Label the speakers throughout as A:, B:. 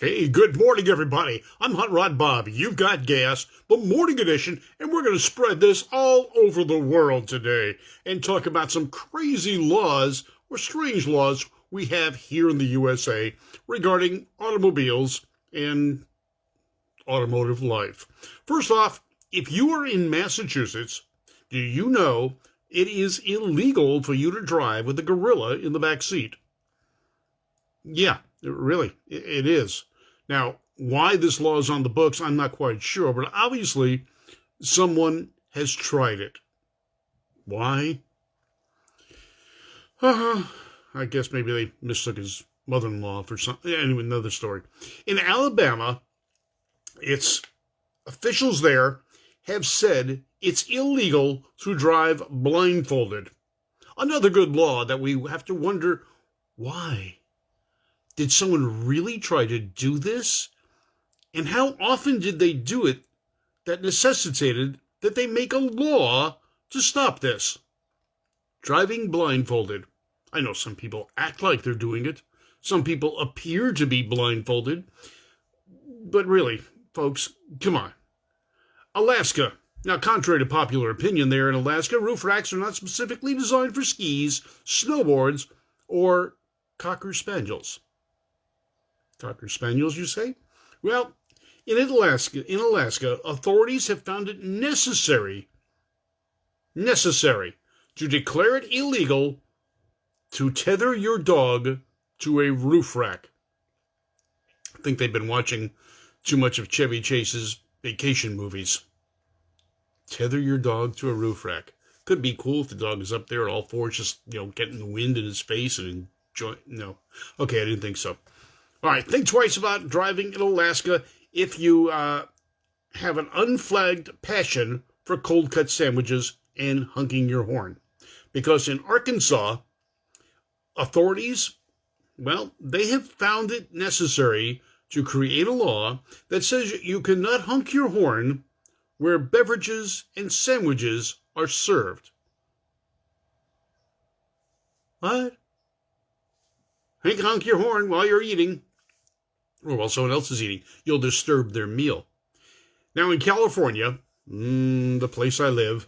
A: Hey, good morning, everybody. I'm Hot Rod Bob. You've got gas, the morning edition, and we're going to spread this all over the world today and talk about some crazy laws or strange laws we have here in the USA regarding automobiles and automotive life. First off, if you are in Massachusetts, do you know it is illegal for you to drive with a gorilla in the back seat? Yeah, really, it is. Now, why this law is on the books, I'm not quite sure, but obviously someone has tried it. Why? I guess maybe they mistook his mother-in-law for something. Anyway, another story. In Alabama, its officials there have said it's illegal to drive blindfolded. Another good law that we have to wonder, why? Did someone really try to do this? And how often did they do it that necessitated that they make a law to stop this? Driving blindfolded. I know some people act like they're doing it. Some people appear to be blindfolded. But really, folks, come on. Alaska. Now, contrary to popular opinion there in Alaska, roof racks are not specifically designed for skis, snowboards, or Cocker Spaniels. Cocker Spaniels, you say? Well, in Alaska, authorities have found it necessary to declare it illegal to tether your dog to a roof rack. I think they've been watching too much of Chevy Chase's vacation movies. Tether your dog to a roof rack. Could be cool if the dog is up there at all fours, just, getting the wind in his face and enjoy. No. Okay, I didn't think so. All right, think twice about driving in Alaska if you have an unflagged passion for cold-cut sandwiches and honking your horn. Because in Arkansas, authorities, they have found it necessary to create a law that says you cannot honk your horn where beverages and sandwiches are served. What? Honk your horn while you're eating, or while someone else is eating. You'll disturb their meal. Now in California, the place I live,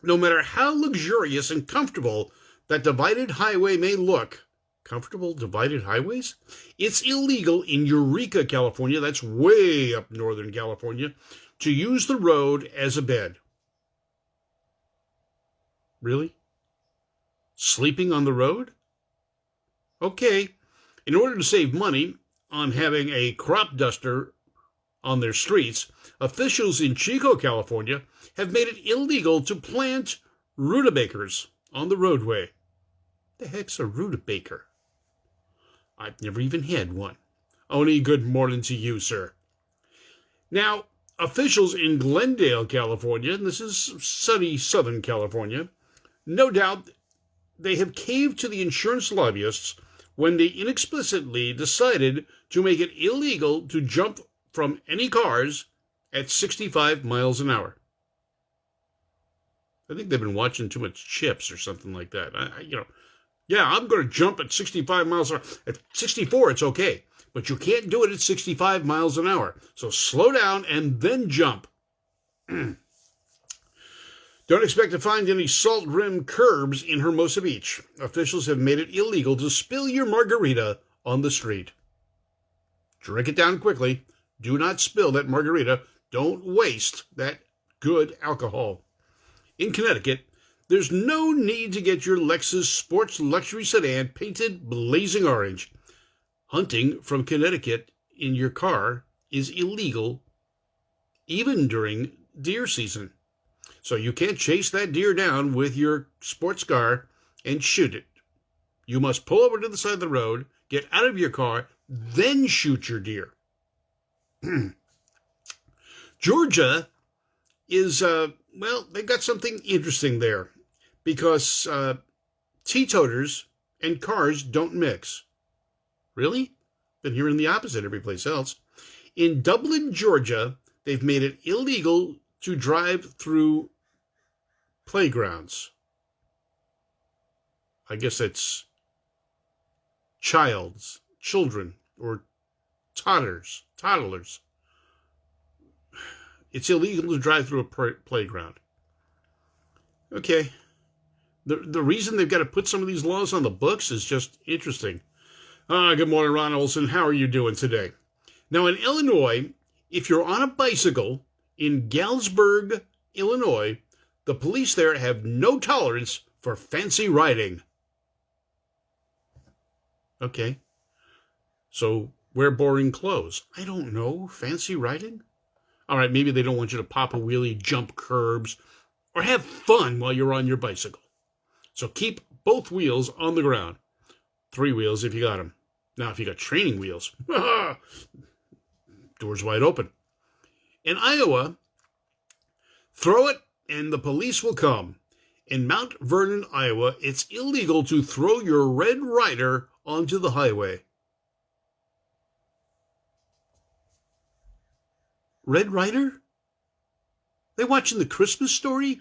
A: no matter how luxurious and comfortable that divided highway may look, comfortable divided highways? It's illegal in Eureka, California, that's way up northern California, to use the road as a bed. Really? Sleeping on the road? Okay. In order to save money on having a crop duster on their streets, officials in Chico, California, have made it illegal to plant rudabakers on the roadway. The heck's a rutabaker? I've never even had one. Only good morning to you, sir. Now, officials in Glendale, California, and this is sunny Southern California, no doubt they have caved to the insurance lobbyists when they inexplicitly decided to make it illegal to jump from any cars at 65 miles an hour. I think they've been watching too much Chips or something like that. I'm going to jump at 65 miles an hour. At 64, it's okay, but you can't do it at 65 miles an hour. So slow down and then jump. Don't expect to find any salt-rimmed curbs in Hermosa Beach. Officials have made it illegal to spill your margarita on the street. Drink it down quickly. Do not spill that margarita. Don't waste that good alcohol. In Connecticut, there's no need to get your Lexus sports luxury sedan painted blazing orange. Hunting from Connecticut in your car is illegal, even during deer season. So you can't chase that deer down with your sports car and shoot it. You must pull over to the side of the road, get out of your car, then shoot your deer. Georgia is, they've got something interesting there because teetoters and cars don't mix. Really? Been hearing the opposite every place else. In Dublin, Georgia, they've made it illegal to drive through playgrounds. I guess it's children, or Toddlers. It's illegal to drive through a playground. Okay. The reason they've got to put some of these laws on the books is just interesting. Good morning, Ron Olson. How are you doing today? Now, in Illinois, if you're on a bicycle in Galesburg, Illinois, the police there have no tolerance for fancy riding. Okay. So, wear boring clothes. I don't know. Fancy riding? All right, maybe they don't want you to pop a wheelie, jump curbs, or have fun while you're on your bicycle. So keep both wheels on the ground. 3 wheels if you got them. Now, if you got training wheels, doors wide open. In Iowa, throw it and the police will come. In Mount Vernon, Iowa, it's illegal to throw your Red Ryder onto the highway. Red Ryder? They watching the Christmas Story?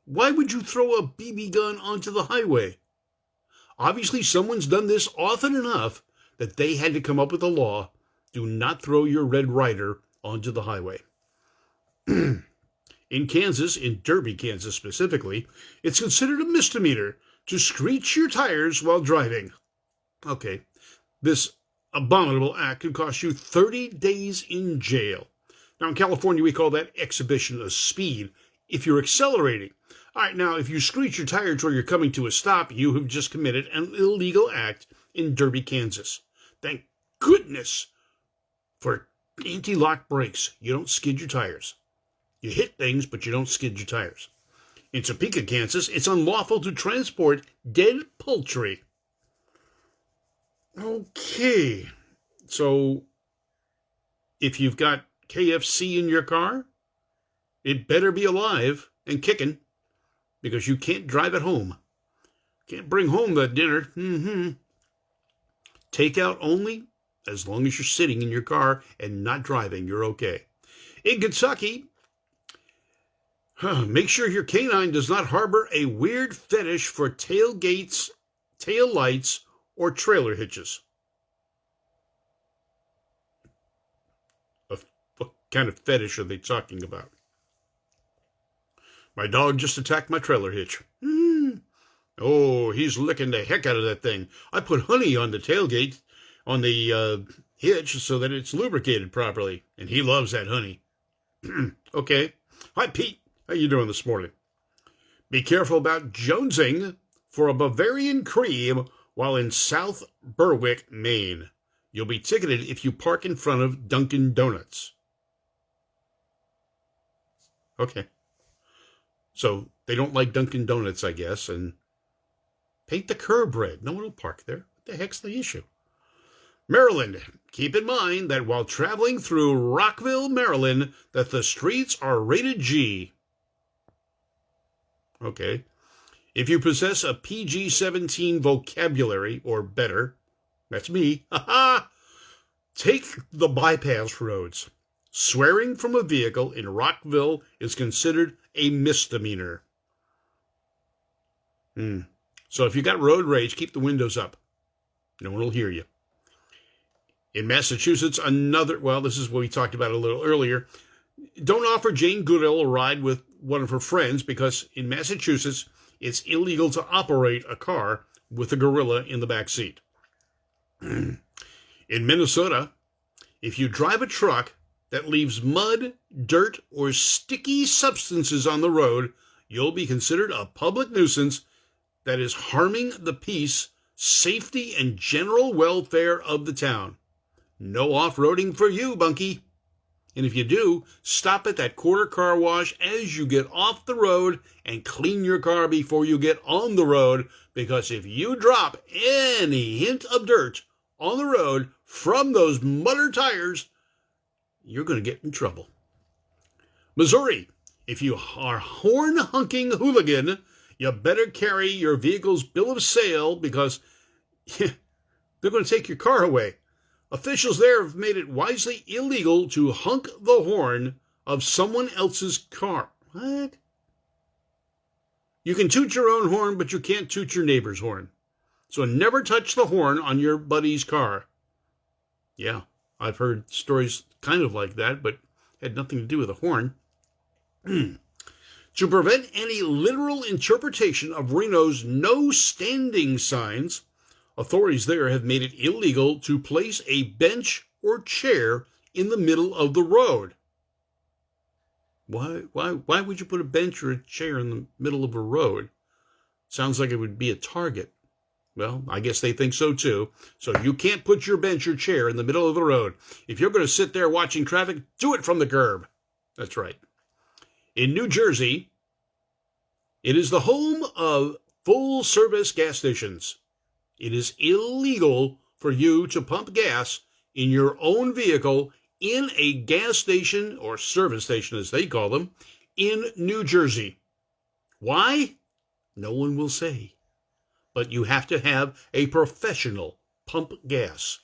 A: Why would you throw a BB gun onto the highway? Obviously, someone's done this often enough that they had to come up with a law. Do not throw your Red Ryder onto the highway. In Kansas, in Derby, Kansas specifically, it's considered a misdemeanor to screech your tires while driving. Okay, this abominable act could cost you 30 days in jail. Now, in California, we call that exhibition of speed if you're accelerating. All right, now, if you screech your tires while you're coming to a stop, you have just committed an illegal act in Derby, Kansas. Thank goodness for anti-lock brakes. You don't skid your tires. You hit things, but you don't skid your tires. In Topeka, Kansas, it's unlawful to transport dead poultry. Okay, so if you've got KFC in your car, it better be alive and kicking, because you can't drive it home. Can't bring home the dinner. Takeout only, as long as you're sitting in your car and not driving, you're okay. In Kentucky, make sure your canine does not harbor a weird fetish for tailgates, tail lights, or trailer hitches. What kind of fetish are they talking about? My dog just attacked my trailer hitch. Oh, he's licking the heck out of that thing. I put honey on the tailgate, on the hitch, so that it's lubricated properly. And he loves that honey. Okay. Hi, Pete. How you doing this morning? Be careful about jonesing for a Bavarian cream while in South Berwick, Maine. You'll be ticketed if you park in front of Dunkin' Donuts. Okay. So they don't like Dunkin' Donuts, I guess, and paint the curb red. No one will park there. What the heck's the issue? Maryland, keep in mind that while traveling through Rockville, Maryland, that the streets are rated G. Okay. If you possess a PG-17 vocabulary or better, that's me, take the bypass roads. Swearing from a vehicle in Rockville is considered a misdemeanor. So if you got road rage, keep the windows up. No one will hear you. In Massachusetts, this is what we talked about a little earlier. Don't offer Jane Goodall a ride with one of her friends because in Massachusetts, it's illegal to operate a car with a gorilla in the back seat. In Minnesota, if you drive a truck that leaves mud, dirt, or sticky substances on the road, you'll be considered a public nuisance that is harming the peace, safety, and general welfare of the town. No off-roading for you, Bunky. And if you do, stop at that quarter car wash as you get off the road and clean your car before you get on the road, because if you drop any hint of dirt on the road from those mudder tires, you're going to get in trouble. Missouri, if you are horn-honking hooligan, you better carry your vehicle's bill of sale because they're going to take your car away. Officials there have made it wisely illegal to honk the horn of someone else's car. What? You can toot your own horn, but you can't toot your neighbor's horn. So never touch the horn on your buddy's car. Yeah, I've heard stories kind of like that, but had nothing to do with a horn. To prevent any literal interpretation of Reno's no standing signs, authorities there have made it illegal to place a bench or chair in the middle of the road. Why would you put a bench or a chair in the middle of a road? Sounds like it would be a target. Well, I guess they think so too. So you can't put your bench or chair in the middle of the road. If you're going to sit there watching traffic, do it from the curb. That's right. In New Jersey, it is the home of full-service gas stations. It is illegal for you to pump gas in your own vehicle in a gas station or service station, as they call them, in New Jersey. Why? No one will say. But you have to have a professional pump gas.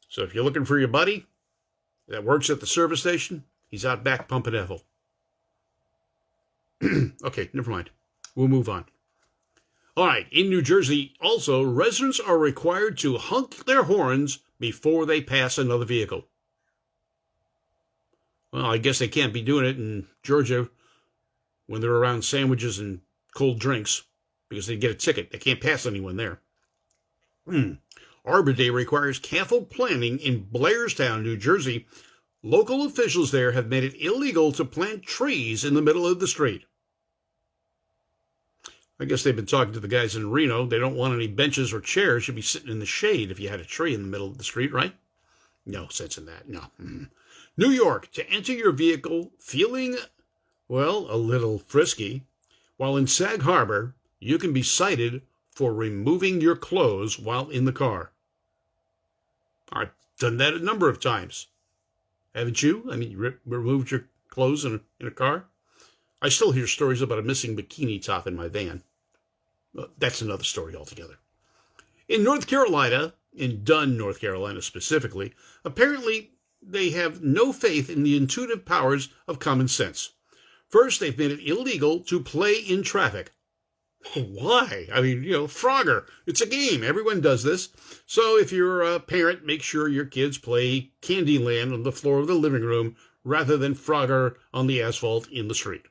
A: So if you're looking for your buddy that works at the service station, he's out back pumping Ethel. Okay, never mind. We'll move on. All right, in New Jersey, also, residents are required to honk their horns before they pass another vehicle. Well, I guess they can't be doing it in Georgia when they're around sandwiches and cold drinks because they get a ticket. They can't pass anyone there. Arbor Day requires careful planning in Blairstown, New Jersey. Local officials there have made it illegal to plant trees in the middle of the street. I guess they've been talking to the guys in Reno. They don't want any benches or chairs. You'd be sitting in the shade if you had a tree in the middle of the street, right? No sense in that, no. New York, to enter your vehicle feeling, well, a little frisky, while in Sag Harbor, you can be cited for removing your clothes while in the car. I've done that a number of times. Haven't you? I mean, you removed your clothes in a car? I still hear stories about a missing bikini top in my van. Well, that's another story altogether. In North Carolina, in Dunn, North Carolina specifically, apparently they have no faith in the intuitive powers of common sense. First, they've made it illegal to play in traffic. Why? I mean, Frogger. It's a game. Everyone does this. So if you're a parent, make sure your kids play Candyland on the floor of the living room rather than Frogger on the asphalt in the street.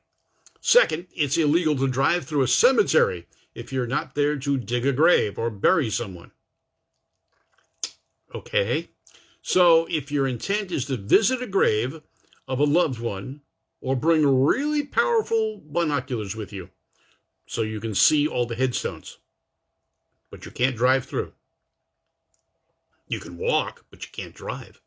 A: Second, it's illegal to drive through a cemetery if you're not there to dig a grave or bury someone. Okay. So if your intent is to visit a grave of a loved one or bring really powerful binoculars with you so you can see all the headstones, but you can't drive through. You can walk, but you can't drive.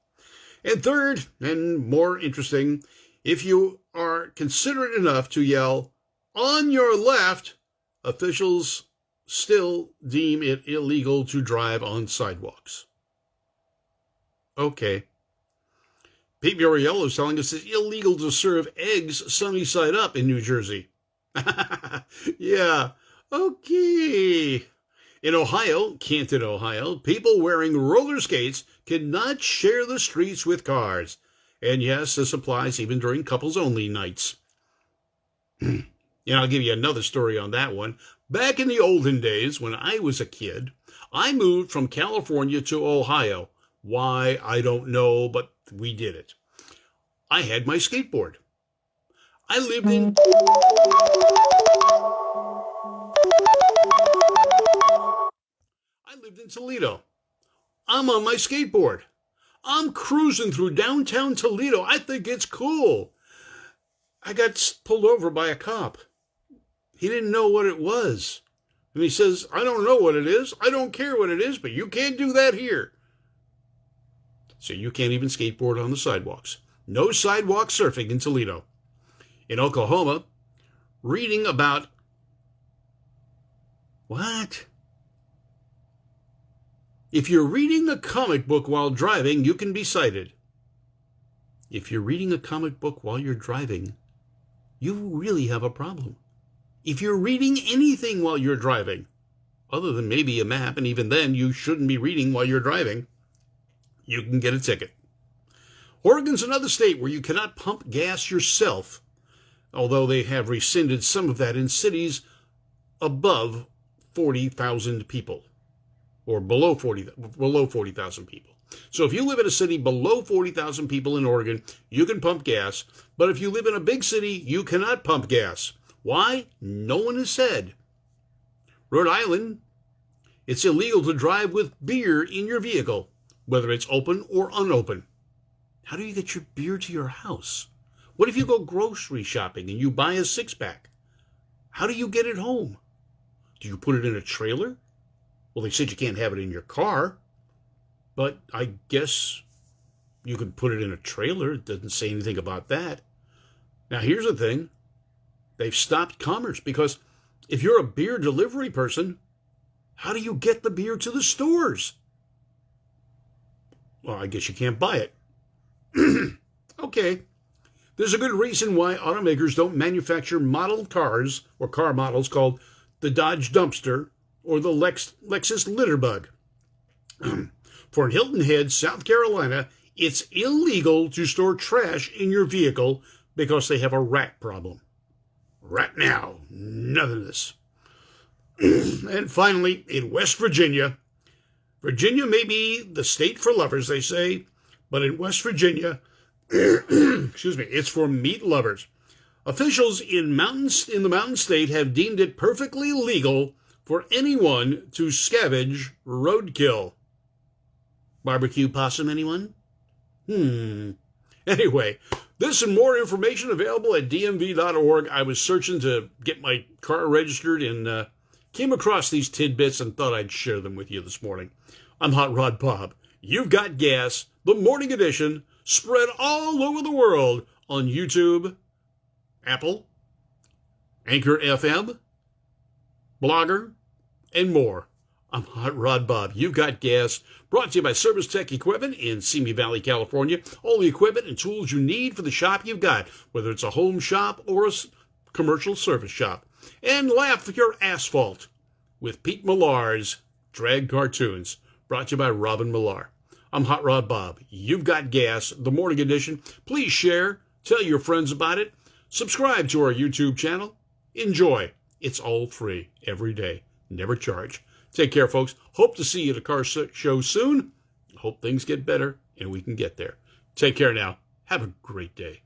A: And third, and more interesting, if you are considerate enough to yell, "On your left," officials still deem it illegal to drive on sidewalks. Okay. Pete Muriello is telling us it's illegal to serve eggs sunny side up in New Jersey. Yeah, okay. In Ohio, Canton, Ohio, people wearing roller skates cannot share the streets with cars. And yes, this applies even during couples-only nights. I'll give you another story on that one. Back in the olden days, when I was a kid, I moved from California to Ohio. Why, I don't know, but we did it. I had my skateboard. I lived in Toledo. I'm on my skateboard. I'm cruising through downtown Toledo. I think it's cool. I got pulled over by a cop. He didn't know what it was. And he says, "I don't know what it is. I don't care what it is, but you can't do that here." So you can't even skateboard on the sidewalks. No sidewalk surfing in Toledo. In Oklahoma, reading about... What? If you're reading a comic book while driving, you can be cited. If you're reading a comic book while you're driving, you really have a problem. If you're reading anything while you're driving, other than maybe a map, and even then you shouldn't be reading while you're driving, you can get a ticket. Oregon's another state where you cannot pump gas yourself, although they have rescinded some of that in cities above 40,000 people. or below 40,000 people. So if you live in a city below 40,000 people in Oregon, you can pump gas. But if you live in a big city, you cannot pump gas. Why? No one has said. Rhode Island, it's illegal to drive with beer in your vehicle, whether it's open or unopened. How do you get your beer to your house? What if you go grocery shopping and you buy a six-pack? How do you get it home? Do you put it in a trailer? Well, they said you can't have it in your car, but I guess you could put it in a trailer. It doesn't say anything about that. Now, here's the thing. They've stopped commerce because if you're a beer delivery person, how do you get the beer to the stores? Well, I guess you can't buy it. Okay. There's a good reason why automakers don't manufacture model cars or car models called the Dodge Dumpster or the Lexus Litterbug. For in Hilton Head, South Carolina, it's illegal to store trash in your vehicle because they have a rat problem. Right now, none of this. And finally, in West Virginia, Virginia may be the state for lovers, they say, but in West Virginia, it's for meat lovers. Officials in the mountain state have deemed it perfectly legal for anyone to scavenge roadkill. Barbecue possum, anyone? Anyway, this and more information available at dmv.org. I was searching to get my car registered and came across these tidbits and thought I'd share them with you this morning. I'm Hot Rod Bob. You've got gas, the morning edition, spread all over the world on YouTube, Apple, Anchor FM, Blogger, and more. I'm Hot Rod Bob. You've got gas. Brought to you by Service Tech Equipment in Simi Valley, California. All the equipment and tools you need for the shop you've got, whether it's a home shop or a commercial service shop. And laugh at your asphalt with Pete Millar's Drag Cartoons. Brought to you by Robin Millar. I'm Hot Rod Bob. You've got gas, the morning edition. Please share. Tell your friends about it. Subscribe to our YouTube channel. Enjoy. It's all free every day. Never charge. Take care, folks. Hope to see you at a car show soon. Hope things get better and we can get there. Take care now. Have a great day.